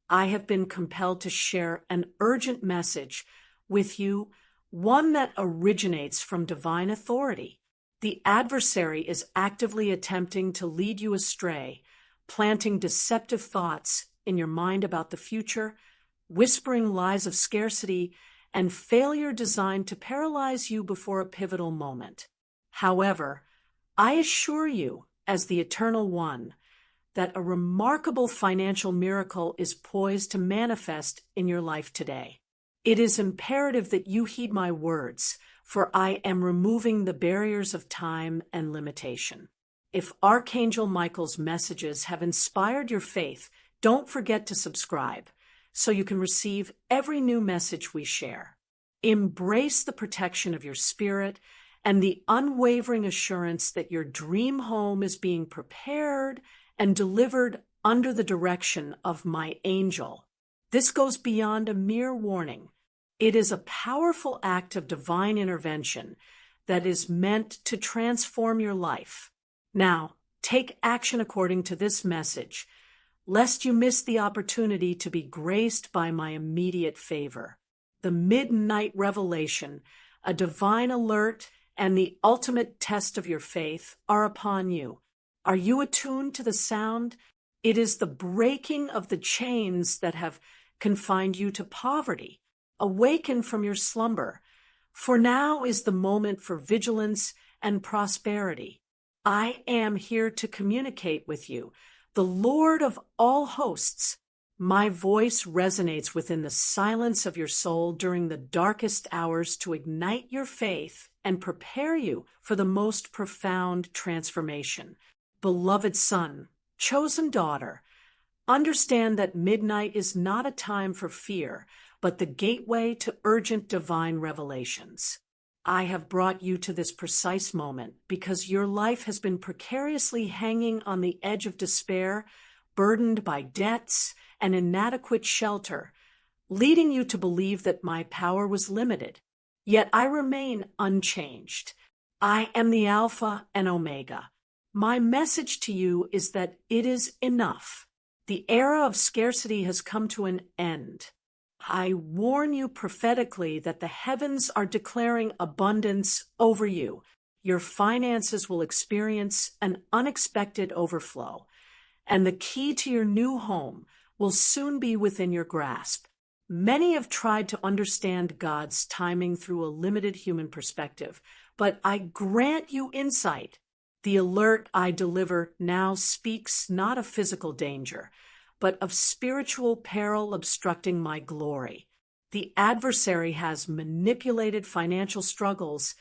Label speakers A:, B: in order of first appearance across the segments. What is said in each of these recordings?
A: I have been compelled to share an urgent message with you, one that originates from divine authority. The adversary is actively attempting to lead you astray, planting deceptive thoughts in your mind about the future, whispering lies of scarcity, and failure designed to paralyze you before a pivotal moment. However, I assure you, as the Eternal One, that a remarkable financial miracle is poised to manifest in your life today. It is imperative that you heed my words, for I am removing the barriers of time and limitation. If Archangel Michael's messages have inspired your faith, don't forget to subscribe so you can receive every new message we share. Embrace the protection of your spirit and the unwavering assurance that your dream home is being prepared and delivered under the direction of my angel. This goes beyond a mere warning. It is a powerful act of divine intervention that is meant to transform your life. Now, take action according to this message, lest you miss the opportunity to be graced by my immediate favor. The midnight revelation, a divine alert, and the ultimate test of your faith are upon you. Are you attuned to the sound? It is the breaking of the chains that have confined you to poverty. Awaken from your slumber, for now is the moment for vigilance and prosperity. I am here to communicate with you, the Lord of all hosts. My voice resonates within the silence of your soul during the darkest hours to ignite your faith and prepare you for the most profound transformation. Beloved son, chosen daughter, understand that midnight is not a time for fear, but the gateway to urgent divine revelations. I have brought you to this precise moment because your life has been precariously hanging on the edge of despair, burdened by debts and inadequate shelter, leading you to believe that my power was limited. Yet I remain unchanged. I am the Alpha and Omega. My message to you is that it is enough. The era of scarcity has come to an end. I warn you prophetically that the heavens are declaring abundance over you. Your finances will experience an unexpected overflow, and the key to your new home will soon be within your grasp. Many have tried to understand God's timing through a limited human perspective, but I grant you insight. The alert I deliver now speaks not of physical danger, but of spiritual peril obstructing my glory. The adversary has manipulated financial struggles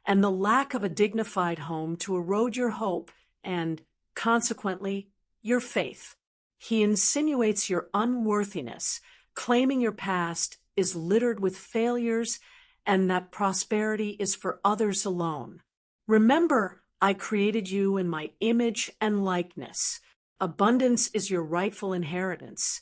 A: and the lack of a dignified home to erode your hope and, consequently, your faith. He insinuates your unworthiness, claiming your past is littered with failures and that prosperity is for others alone. Remember, I created you in my image and likeness. Abundance is your rightful inheritance,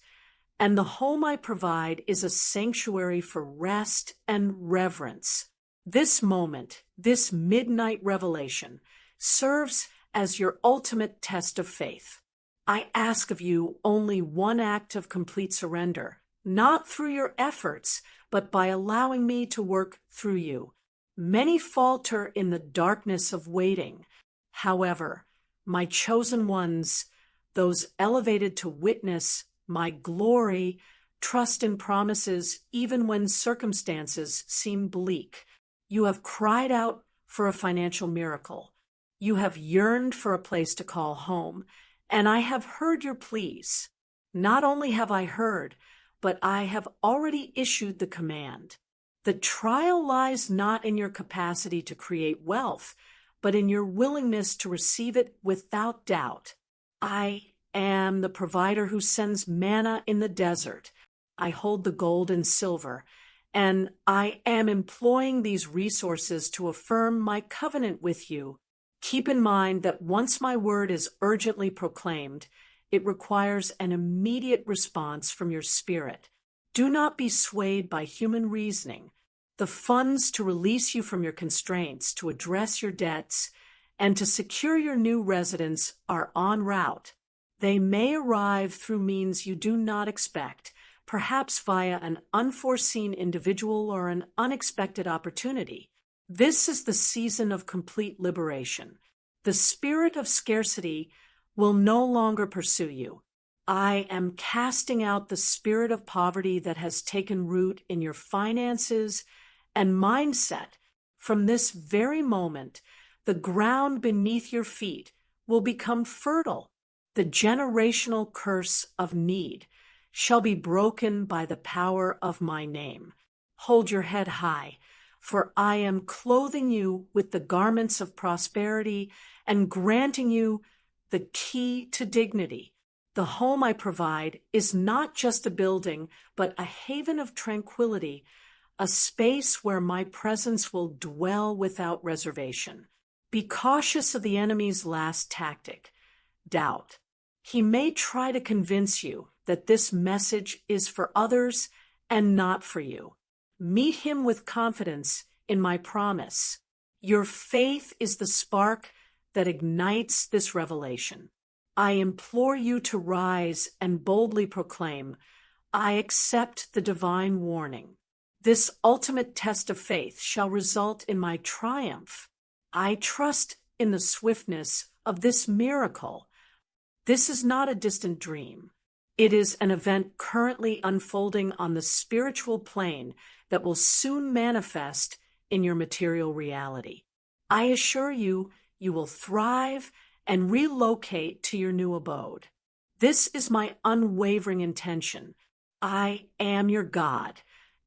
A: and the home I provide is a sanctuary for rest and reverence. This moment, this midnight revelation, serves as your ultimate test of faith. I ask of you only one act of complete surrender, not through your efforts, but by allowing me to work through you. Many falter in the darkness of waiting. However, my chosen ones, those elevated to witness my glory, trust in promises even when circumstances seem bleak. You have cried out for a financial miracle. You have yearned for a place to call home, and I have heard your pleas. Not only have I heard, but I have already issued the command. The trial lies not in your capacity to create wealth, but in your willingness to receive it without doubt. I am the provider who sends manna in the desert. I hold the gold and silver, and I am employing these resources to affirm my covenant with you. Keep in mind that once my word is urgently proclaimed, it requires an immediate response from your spirit. Do not be swayed by human reasoning. The funds to release you from your constraints, to address your debts, and to secure your new residence are en route. They may arrive through means you do not expect, perhaps via an unforeseen individual or an unexpected opportunity. This is the season of complete liberation. The spirit of scarcity will no longer pursue you. I am casting out the spirit of poverty that has taken root in your finances and mindset. From this very moment, the ground beneath your feet will become fertile. The generational curse of need shall be broken by the power of my name. Hold your head high, for I am clothing you with the garments of prosperity and granting you the key to dignity. The home I provide is not just a building, but a haven of tranquility, a space where my presence will dwell without reservation. Be cautious of the enemy's last tactic, doubt. He may try to convince you that this message is for others and not for you. Meet him with confidence in my promise. Your faith is the spark that ignites this revelation. I implore you to rise and boldly proclaim, I accept the divine warning. This ultimate test of faith shall result in my triumph. I trust in the swiftness of this miracle. This is not a distant dream. It is an event currently unfolding on the spiritual plane that will soon manifest in your material reality. I assure you, you will thrive and relocate to your new abode. This is my unwavering intention. I am your God,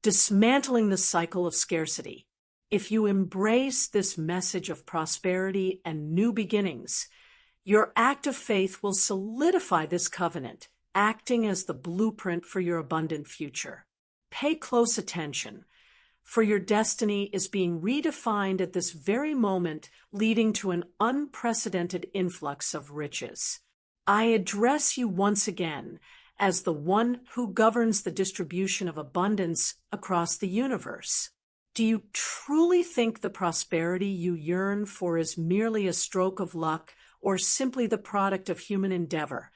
A: dismantling the cycle of scarcity. If you embrace this message of prosperity and new beginnings, your act of faith will solidify this covenant, acting as the blueprint for your abundant future. Pay close attention, for your destiny is being redefined at this very moment, leading to an unprecedented influx of riches. I address you once again as the one who governs the distribution of abundance across the universe. Do you truly think the prosperity you yearn for is merely a stroke of luck or simply the product of human endeavor?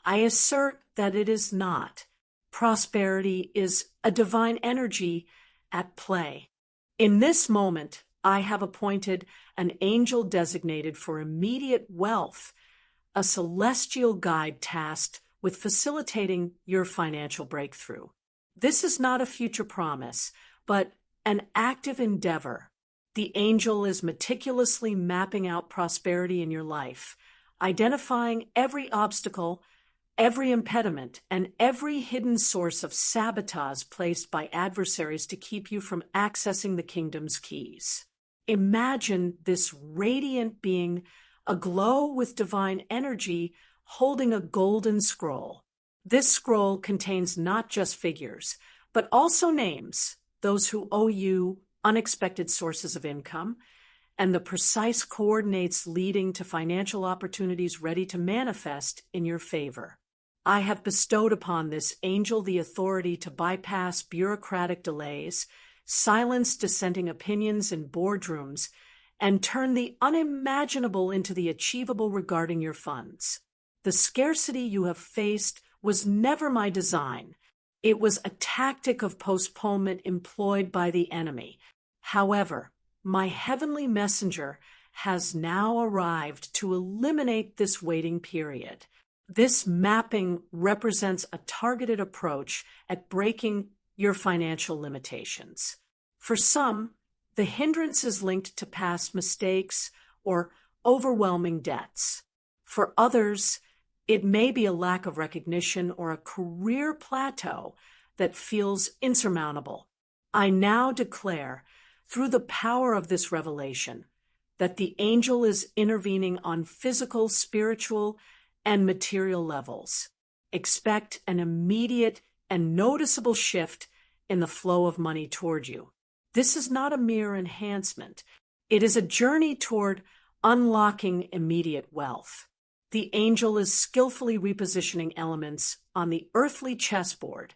A: I assert that it is not. Prosperity is a divine energy at play. In this moment, I have appointed an angel designated for immediate wealth, a celestial guide tasked with facilitating your financial breakthrough. This is not a future promise, but an active endeavor. The angel is meticulously mapping out prosperity in your life, identifying every obstacle, every impediment, and every hidden source of sabotage placed by adversaries to keep you from accessing the kingdom's keys. Imagine this radiant being aglow with divine energy, holding a golden scroll. This scroll contains not just figures, but also names, those who owe you unexpected sources of income, and the precise coordinates leading to financial opportunities ready to manifest in your favor. I have bestowed upon this angel the authority to bypass bureaucratic delays, silence dissenting opinions in boardrooms, and turn the unimaginable into the achievable regarding your funds. The scarcity you have faced was never my design. It was a tactic of postponement employed by the enemy. However, my heavenly messenger has now arrived to eliminate this waiting period. This mapping represents a targeted approach at breaking your financial limitations. For some, the hindrance is linked to past mistakes or overwhelming debts. For others, it may be a lack of recognition or a career plateau that feels insurmountable. I now declare, through the power of this revelation, that the angel is intervening on physical, spiritual, and material levels. Expect an immediate and noticeable shift in the flow of money toward you. This is not a mere enhancement. It is a journey toward unlocking immediate wealth. The angel is skillfully repositioning elements on the earthly chessboard,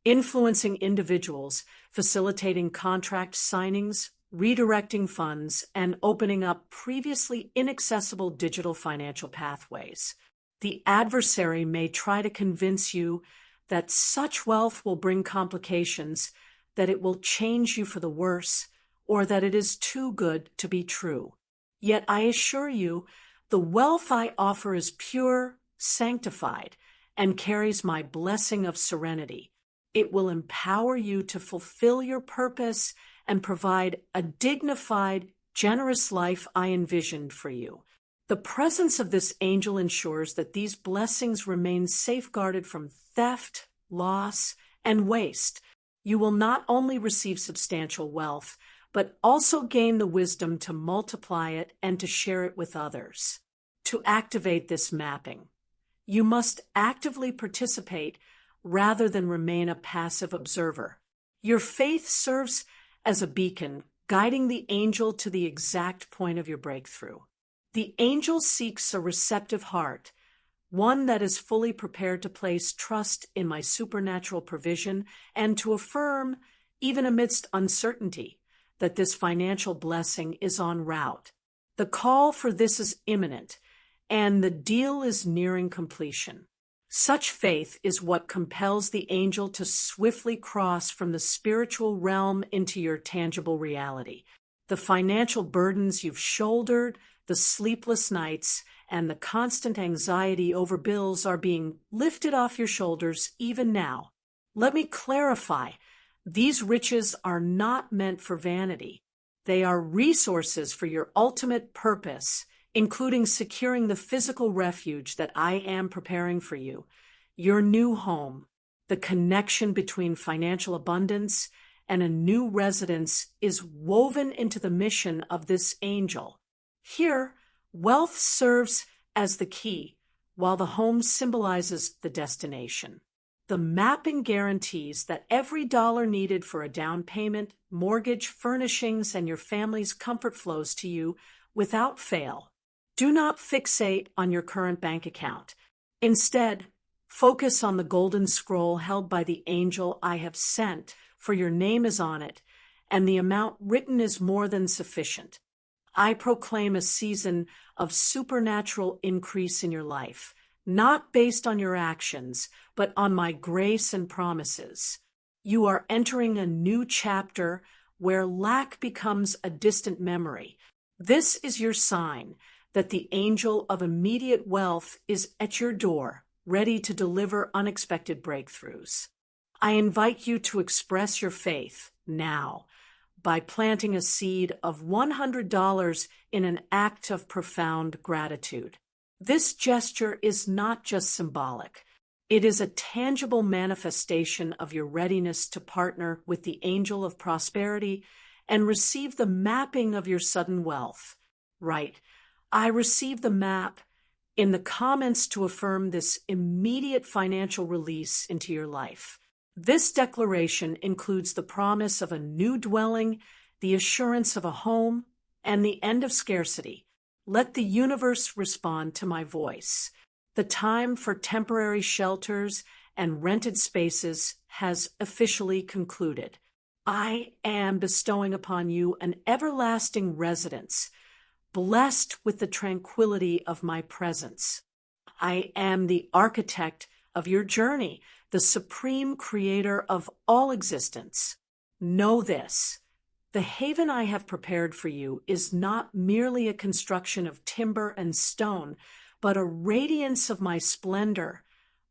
A: influencing individuals, facilitating contract signings, redirecting funds, and opening up previously inaccessible digital financial pathways. The adversary may try to convince you that such wealth will bring complications, that it will change you for the worse, or that it is too good to be true. Yet I assure you, the wealth I offer is pure, sanctified, and carries my blessing of serenity. It will empower you to fulfill your purpose and provide a dignified, generous life I envisioned for you. The presence of this angel ensures that these blessings remain safeguarded from theft, loss, and waste. You will not only receive substantial wealth, but also gain the wisdom to multiply it and to share it with others. To activate this mapping, you must actively participate rather than remain a passive observer. Your faith serves as a beacon, guiding the angel to the exact point of your breakthrough. The angel seeks a receptive heart, one that is fully prepared to place trust in my supernatural provision and to affirm, even amidst uncertainty, that this financial blessing is en route. The call for this is imminent, and the deal is nearing completion. Such faith is what compels the angel to swiftly cross from the spiritual realm into your tangible reality. The financial burdens you've shouldered, the sleepless nights, and the constant anxiety over bills are being lifted off your shoulders even now. Let me clarify, these riches are not meant for vanity. They are resources for your ultimate purpose, including securing the physical refuge that I am preparing for you, your new home. The connection between financial abundance and a new residence is woven into the mission of this angel. Here, wealth serves as the key, while the home symbolizes the destination. The mapping guarantees that every dollar needed for a down payment, mortgage, furnishings, and your family's comfort flows to you without fail. Do not fixate on your current bank account. Instead, focus on the golden scroll held by the angel I have sent, for your name is on it, and the amount written is more than sufficient. I proclaim a season of supernatural increase in your life, not based on your actions, but on my grace and promises. You are entering a new chapter where lack becomes a distant memory. This is your sign that the angel of immediate wealth is at your door, ready to deliver unexpected breakthroughs. I invite you to express your faith now by planting a seed of $100 in an act of profound gratitude. This gesture is not just symbolic. It is a tangible manifestation of your readiness to partner with the angel of prosperity and receive the mapping of your sudden wealth. Right. I receive the map in the comments to affirm this immediate financial release into your life. This declaration includes the promise of a new dwelling, the assurance of a home, and the end of scarcity. Let the universe respond to my voice. The time for temporary shelters and rented spaces has officially concluded. I am bestowing upon you an everlasting residence, blessed with the tranquility of my presence. I am the architect of your journey, the supreme creator of all existence. Know this: the haven I have prepared for you is not merely a construction of timber and stone, but a radiance of my splendor,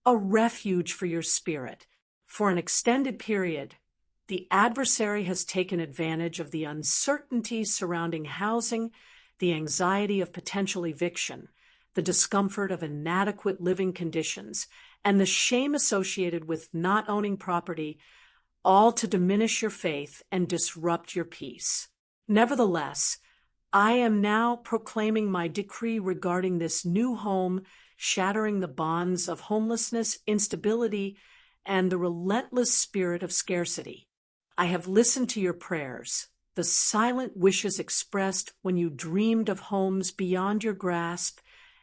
A: a refuge for your spirit. For an extended period, the adversary has taken advantage of the uncertainty surrounding housing, the anxiety of potential eviction, the discomfort of inadequate living conditions, and the shame associated with not owning property, all to diminish your faith and disrupt your peace. Nevertheless, I am now proclaiming my decree regarding this new home, shattering the bonds of homelessness, instability, and the relentless spirit of scarcity. I have listened to your prayers, the silent wishes expressed when you dreamed of homes beyond your grasp,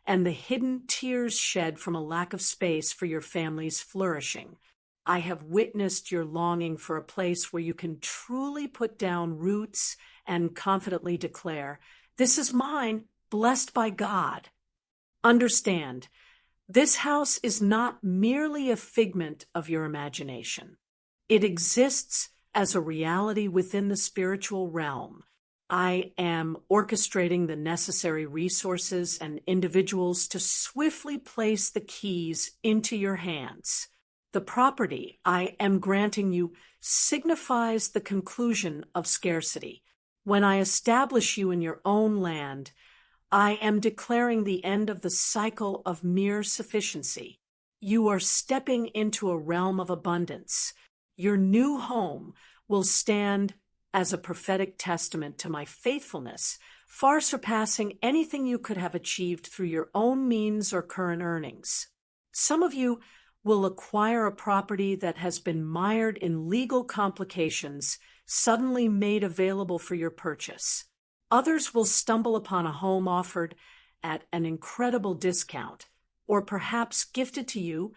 A: and the hidden tears shed from a lack of space for your family's flourishing. I have witnessed your longing for a place where you can truly put down roots and confidently declare, "This is mine, blessed by God." Understand, This house is not merely a figment of your imagination. It exists as a reality within the spiritual realm. I am orchestrating the necessary resources and individuals to swiftly place the keys into your hands. The property I am granting you signifies the conclusion of scarcity. When I establish you in your own land, I am declaring the end of the cycle of mere sufficiency. You are stepping into a realm of abundance. Your new home will stand as a prophetic testament to my faithfulness, far surpassing anything you could have achieved through your own means or current earnings. Some of you will acquire a property that has been mired in legal complications, suddenly made available for your purchase. Others will stumble upon a home offered at an incredible discount, or perhaps gifted to you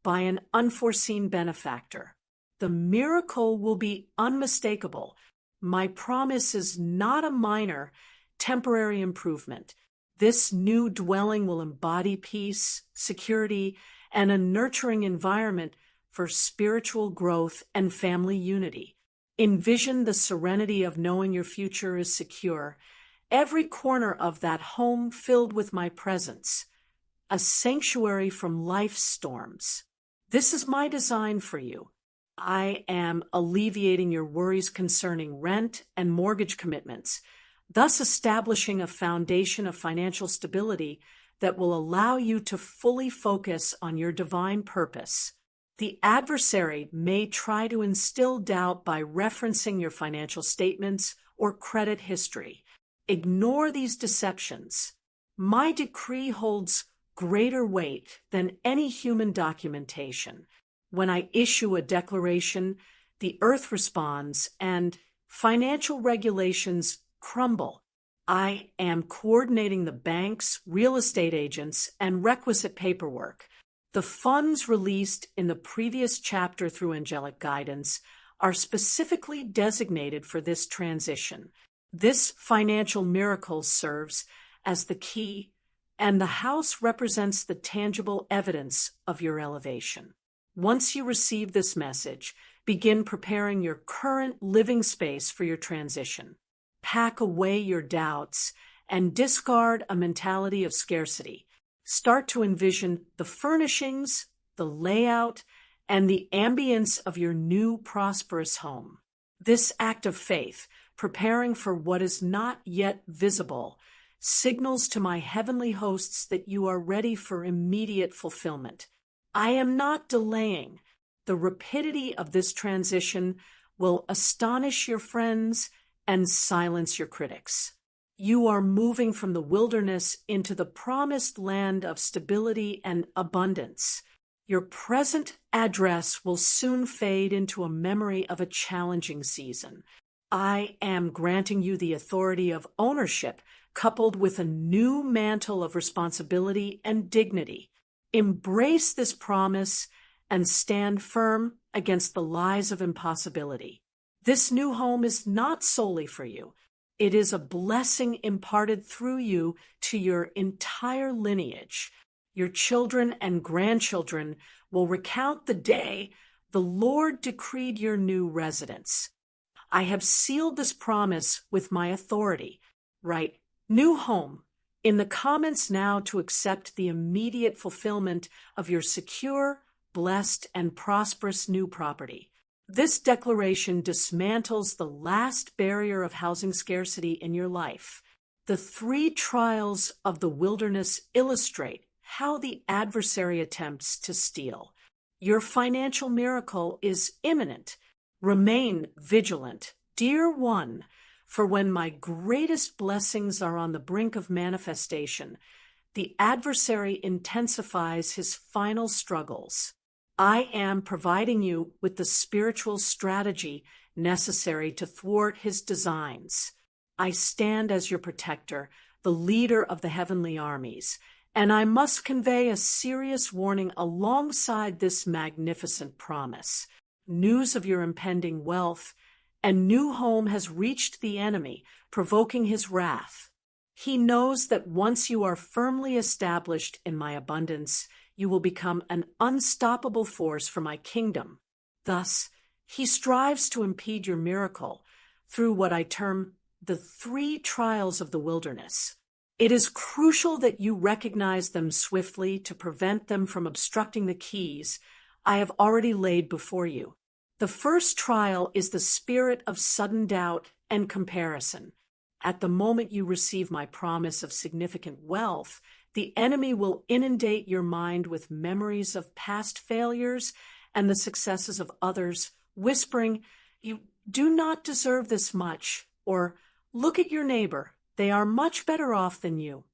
A: by an unforeseen benefactor. The miracle will be unmistakable. My promise is not a minor, temporary improvement. This new dwelling will embody peace, security, and a nurturing environment for spiritual growth and family unity. Envision the serenity of knowing your future is secure, every corner of that home filled with my presence, a sanctuary from life's storms. This is my design for you. I am alleviating your worries concerning rent and mortgage commitments, thus establishing a foundation of financial stability that will allow you to fully focus on your divine purpose. The adversary may try to instill doubt by referencing your financial statements or credit history. Ignore these deceptions. My decree holds greater weight than any human documentation. When I issue a declaration, the earth responds and financial regulations crumble. I am coordinating the banks, real estate agents, and requisite paperwork. The funds released in the previous chapter through angelic guidance are specifically designated for this transition. This financial miracle serves as the key, and the house represents the tangible evidence of your elevation. Once you receive this message, begin preparing your current living space for your transition. Pack away your doubts and discard a mentality of scarcity. Start to envision the furnishings, the layout, and the ambience of your new prosperous home. This act of faith, preparing for what is not yet visible, signals to my heavenly hosts that you are ready for immediate fulfillment. I am not delaying. The rapidity of this transition will astonish your friends and silence your critics. You are moving from the wilderness into the promised land of stability and abundance. Your present address will soon fade into a memory of a challenging season. I am granting you the authority of ownership, coupled with a new mantle of responsibility and dignity. Embrace this promise and stand firm against the lies of impossibility. This new home is not solely for you. It is a blessing imparted through you to your entire lineage. Your children and grandchildren will recount the day the Lord decreed your new residence. I have sealed this promise with my authority. Write "new home" in the comments now to accept the immediate fulfillment of your secure, blessed, and prosperous new property. This declaration dismantles the last barrier of housing scarcity in your life. The 3 trials of the wilderness illustrate how the adversary attempts to steal. Your financial miracle is imminent. Remain vigilant, dear one, for when my greatest blessings are on the brink of manifestation, the adversary intensifies his final struggles. I am providing you with the spiritual strategy necessary to thwart his designs. I stand as your protector, the leader of the heavenly armies, and I must convey a serious warning alongside this magnificent promise. News of your impending wealth and new home has reached the enemy, provoking his wrath. He knows that once you are firmly established in my abundance, you will become an unstoppable force for my kingdom. Thus, he strives to impede your miracle through what I term the 3 trials of the wilderness. It is crucial that you recognize them swiftly to prevent them from obstructing the keys I have already laid before you. The first trial is the spirit of sudden doubt and comparison. At the moment you receive my promise of significant wealth, the enemy will inundate your mind with memories of past failures and the successes of others, whispering, "You do not deserve this much," or "Look at your neighbor, they are much better off than you."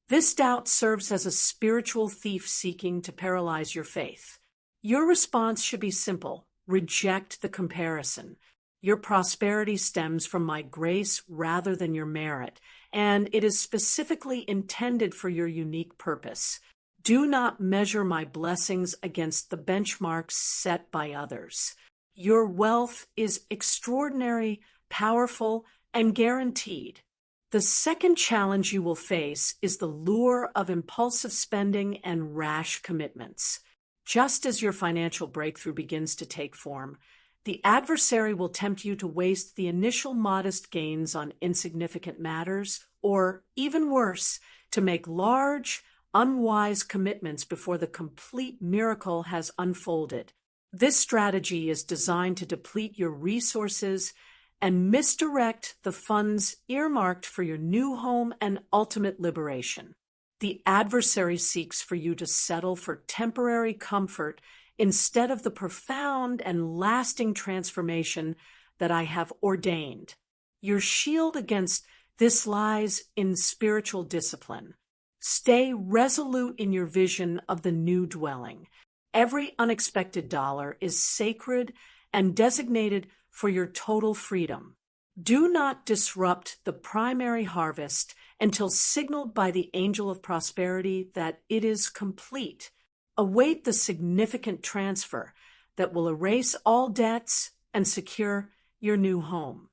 A: This doubt serves as a spiritual thief seeking to paralyze your faith. Your response should be simple: reject the comparison. Your prosperity stems from my grace rather than your merit, and it is specifically intended for your unique purpose. Do not measure my blessings against the benchmarks set by others. Your wealth is extraordinary, powerful, and guaranteed. The second challenge you will face is the lure of impulsive spending and rash commitments. Just as your financial breakthrough begins to take form, the adversary will tempt you to waste the initial modest gains on insignificant matters, or, even worse, to make large, unwise commitments before the complete miracle has unfolded. This strategy is designed to deplete your resources and misdirect the funds earmarked for your new home and ultimate liberation. The adversary seeks for you to settle for temporary comfort instead of the profound and lasting transformation that I have ordained. Your shield against this lies in spiritual discipline. Stay resolute in your vision of the new dwelling. Every unexpected dollar is sacred and designated for your total freedom. Do not disrupt the primary harvest until signaled by the angel of prosperity that it is complete. Await the significant transfer that will erase all debts and secure your new home.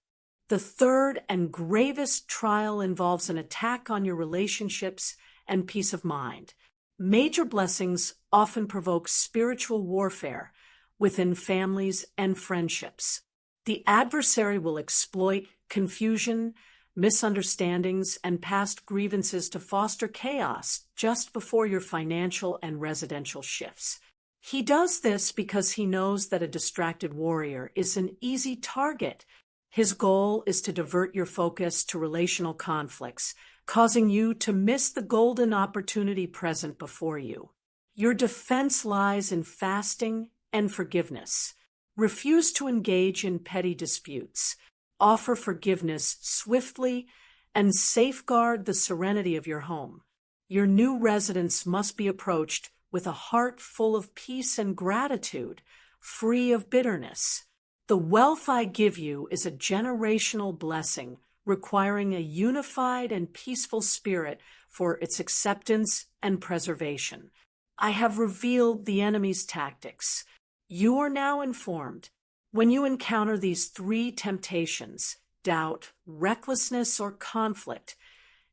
A: The third and gravest trial involves an attack on your relationships and peace of mind. Major blessings often provoke spiritual warfare within families and friendships. The adversary will exploit confusion, misunderstandings, and past grievances to foster chaos just before your financial and residential shifts. He does this because he knows that a distracted warrior is an easy target. His goal is to divert your focus to relational conflicts, causing you to miss the golden opportunity present before you. Your defense lies in fasting and forgiveness. Refuse to engage in petty disputes. Offer forgiveness swiftly and safeguard the serenity of your home. Your new residence must be approached with a heart full of peace and gratitude, free of bitterness. The wealth I give you is a generational blessing, requiring a unified and peaceful spirit for its acceptance and preservation. I have revealed the enemy's tactics. You are now informed. When you encounter these 3 temptations, doubt, recklessness, or conflict,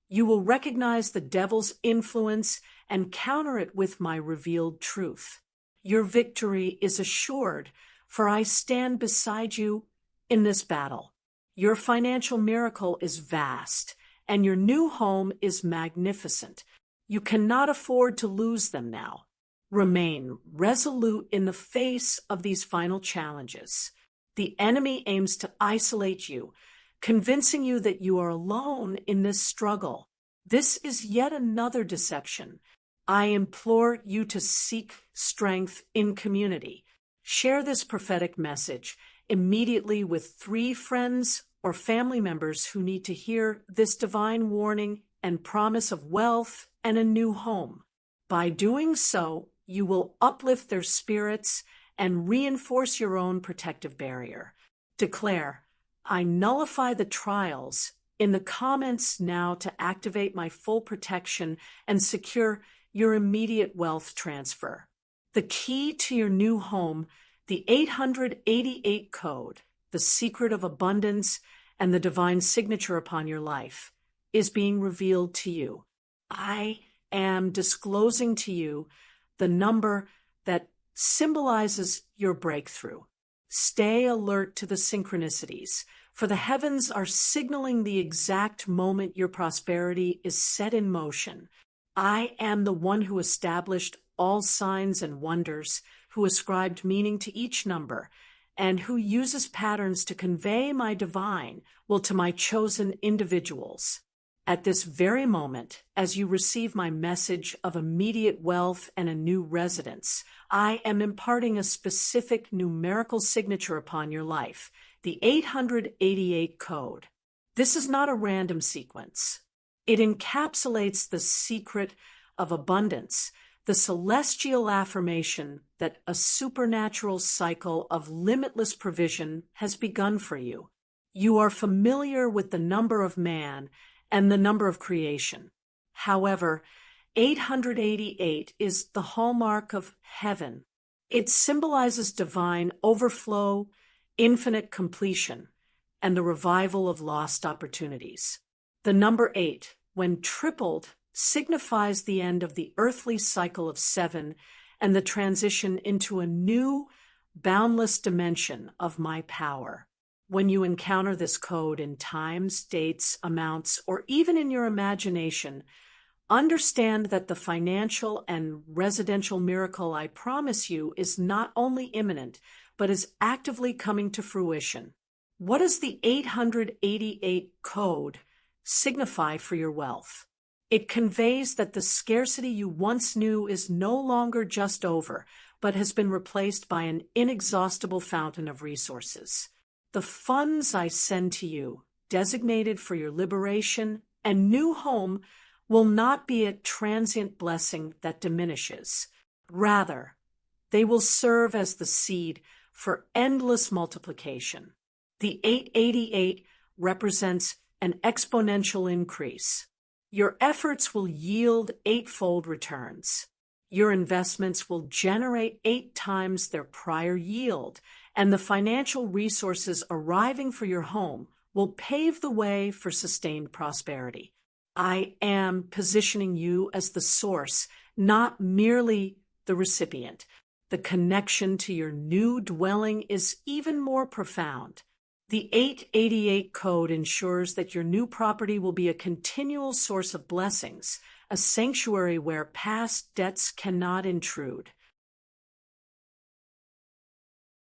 A: you will recognize the devil's influence and counter it with my revealed truth. Your victory is assured, for I stand beside you in this battle. Your financial miracle is vast, and your new home is magnificent. You cannot afford to lose them now. Remain resolute in the face of these final challenges. The enemy aims to isolate you, convincing you that you are alone in this struggle. This is yet another deception. I implore you to seek strength in community. Share this prophetic message immediately with 3 friends or family members who need to hear this divine warning and promise of wealth and a new home. By doing so, you will uplift their spirits and reinforce your own protective barrier. Declare, I nullify the trials in the comments now to activate my full protection and secure your immediate wealth transfer. The key to your new home, the 888 code, the secret of abundance, and the divine signature upon your life, is being revealed to you. I am disclosing to you the number that symbolizes your breakthrough. Stay alert to the synchronicities, for the heavens are signaling the exact moment your prosperity is set in motion. I am the one who established all signs and wonders, who ascribed meaning to each number, and who uses patterns to convey my divine will to my chosen individuals. At this very moment, as you receive my message of immediate wealth and a new residence, I am imparting a specific numerical signature upon your life, the 888 code. This is not a random sequence. It encapsulates the secret of abundance, the celestial affirmation that a supernatural cycle of limitless provision has begun for you. You are familiar with the number of man and the number of creation. However, 888 is the hallmark of heaven. It symbolizes divine overflow, infinite completion, and the revival of lost opportunities. The number 8, when tripled, signifies the end of the earthly cycle of 7 and the transition into a new, boundless dimension of my power. When you encounter this code in times, dates, amounts, or even in your imagination, understand that the financial and residential miracle I promise you is not only imminent, but is actively coming to fruition. What does the 888 code signify for your wealth? It conveys that the scarcity you once knew is no longer just over, but has been replaced by an inexhaustible fountain of resources. The funds I send to you, designated for your liberation and new home, will not be a transient blessing that diminishes. Rather, they will serve as the seed for endless multiplication. The 888 represents an exponential increase. Your efforts will yield 8-fold returns. Your investments will generate 8 times their prior yield, and the financial resources arriving for your home will pave the way for sustained prosperity. I am positioning you as the source, not merely the recipient. The connection to your new dwelling is even more profound. The 888 code ensures that your new property will be a continual source of blessings, a sanctuary where past debts cannot intrude.